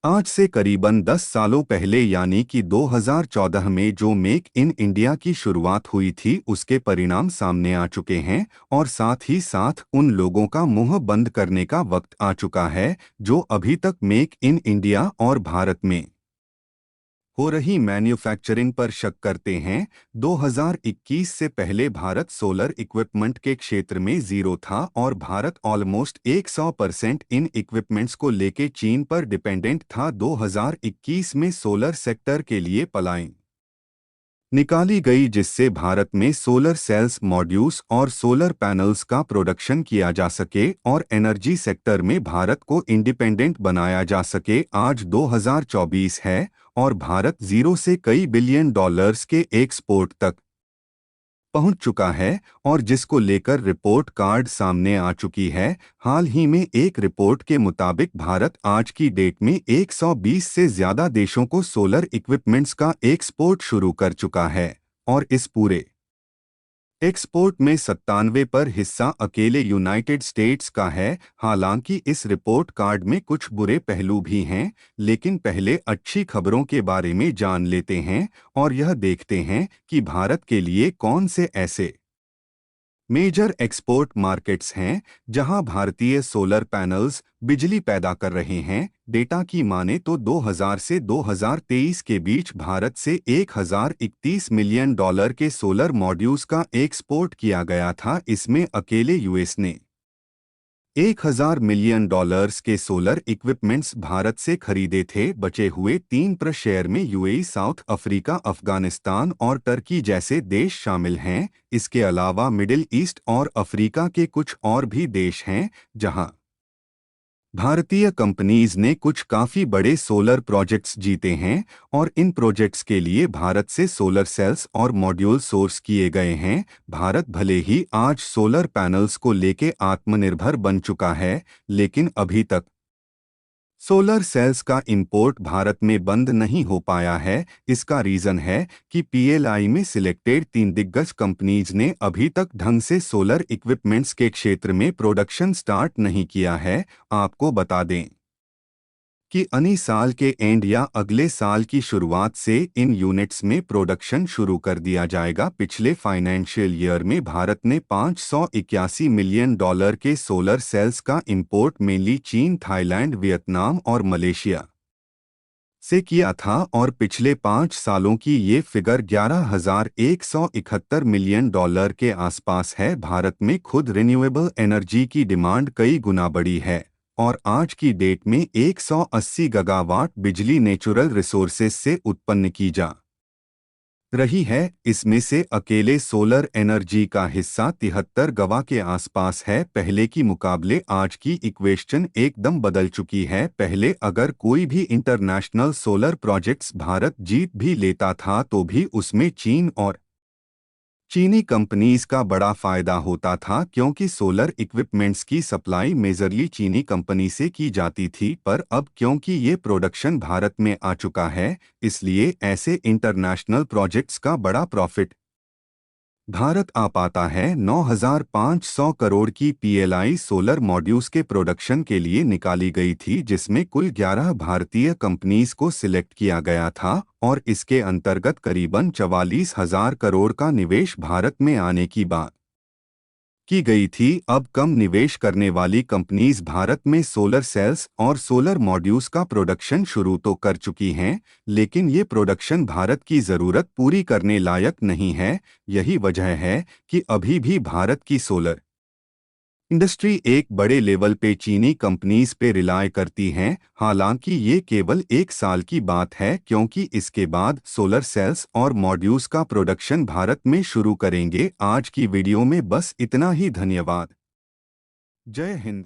आज से करीबन 10 सालों पहले यानी कि 2014 में जो मेक इन इंडिया की शुरुआत हुई थी उसके परिणाम सामने आ चुके हैं और साथ ही साथ उन लोगों का मुंह बंद करने का वक्त आ चुका है जो अभी तक मेक इन इंडिया और भारत में हो रही मैन्युफैक्चरिंग पर शक करते हैं। 2021 से पहले भारत सोलर इक्विपमेंट के क्षेत्र में जीरो था और भारत ऑलमोस्ट 100% इन इक्विपमेंट्स को लेके चीन पर डिपेंडेंट था। 2021 में सोलर सेक्टर के लिए पलायन निकाली गई जिससे भारत में सोलर सेल्स मॉड्यूल्स और सोलर पैनल्स का प्रोडक्शन किया जा सके और एनर्जी सेक्टर में भारत को इंडिपेंडेंट बनाया जा सके। आज 2024 है और भारत जीरो से कई बिलियन डॉलर्स के एक्सपोर्ट तक पहुंच चुका है और जिसको लेकर रिपोर्ट कार्ड सामने आ चुकी है। हाल ही में एक रिपोर्ट के मुताबिक भारत आज की डेट में 120 से ज्यादा देशों को सोलर इक्विपमेंट्स का एक्सपोर्ट शुरू कर चुका है और इस पूरे एक्सपोर्ट में 97 पर हिस्सा अकेले यूनाइटेड स्टेट्स का है। हालांकि इस रिपोर्ट कार्ड में कुछ बुरे पहलू भी हैं, लेकिन पहले अच्छी खबरों के बारे में जान लेते हैं और यह देखते हैं कि भारत के लिए कौन से ऐसे मेजर एक्सपोर्ट मार्केट्स हैं जहां भारतीय सोलर पैनल्स बिजली पैदा कर रहे हैं। डेटा की माने तो 2000 से 2023 के बीच भारत से 1031 मिलियन डॉलर के सोलर मॉड्यूल्स का एक्सपोर्ट किया गया था। इसमें अकेले यूएस ने 1000 मिलियन डॉलर्स के सोलर इक्विपमेंट्स भारत से खरीदे थे। बचे हुए 3% शेयर में यूएई, साउथ अफ्रीका, अफगानिस्तान और टर्की जैसे देश शामिल हैं। इसके अलावा मिडिल ईस्ट और अफ्रीका के कुछ और भी देश हैं जहां भारतीय कंपनीज ने कुछ काफी बड़े सोलर प्रोजेक्ट्स जीते हैं और इन प्रोजेक्ट्स के लिए भारत से सोलर सेल्स और मॉड्यूल सोर्स किए गए हैं। भारत भले ही आज सोलर पैनल्स को लेके आत्मनिर्भर बन चुका है, लेकिन अभी तक सोलर सेल्स का इंपोर्ट भारत में बंद नहीं हो पाया है। इसका रीजन है कि पीएलआई में सिलेक्टेड 3 दिग्गज कंपनीज ने अभी तक ढंग से सोलर इक्विपमेंट्स के क्षेत्र में प्रोडक्शन स्टार्ट नहीं किया है। आपको बता दें कि अनी साल के एंड या अगले साल की शुरुआत से इन यूनिट्स में प्रोडक्शन शुरू कर दिया जाएगा। पिछले फाइनेंशियल ईयर में भारत ने 581 मिलियन डॉलर के सोलर सेल्स का इंपोर्ट मेनली चीन, थाईलैंड, वियतनाम और मलेशिया से किया था और पिछले 5 सालों की ये फिगर 11,171 मिलियन डॉलर के आसपास है। भारत में खुद रिन्यूएबल एनर्जी की डिमांड कई गुना बढ़ी है और आज की डेट में 180 गीगावाट बिजली नेचुरल रिसोर्सेज से उत्पन्न की जा रही है। इसमें से अकेले सोलर एनर्जी का हिस्सा 73 गीगा के आसपास है। पहले की मुकाबले आज की इक्वेशन एकदम बदल चुकी है। पहले अगर कोई भी इंटरनेशनल सोलर प्रोजेक्ट्स भारत जीत भी लेता था तो भी उसमें चीन और चीनी कंपनीज का बड़ा फायदा होता था क्योंकि सोलर इक्विपमेंट्स की सप्लाई मेजरली चीनी कंपनी से की जाती थी। पर अब क्योंकि ये प्रोडक्शन भारत में आ चुका है, इसलिए ऐसे इंटरनेशनल प्रोजेक्ट्स का बड़ा प्रॉफिट भारत आ पाता है। 9,500 करोड़ की पीएलआई सोलर मॉड्यूल्स के प्रोडक्शन के लिए निकाली गई थी, जिसमें कुल 11 भारतीय कंपनीज को सिलेक्ट किया गया था और इसके अंतर्गत करीबन 44,000 करोड़ का निवेश भारत में आने की बात की गई थी। अब कम निवेश करने वाली कंपनीज भारत में सोलर सेल्स और सोलर मॉड्यूल्स का प्रोडक्शन शुरू तो कर चुकी हैं, लेकिन ये प्रोडक्शन भारत की ज़रूरत पूरी करने लायक नहीं है। यही वजह है कि अभी भी भारत की सोलर इंडस्ट्री एक बड़े लेवल पे चीनी कंपनीज पे रिलाय करती हैं। हालांकि ये केवल 1 साल की बात है क्योंकि इसके बाद सोलर सेल्स और मॉड्यूल्स का प्रोडक्शन भारत में शुरू करेंगे। आज की वीडियो में बस इतना ही। धन्यवाद। जय हिंद।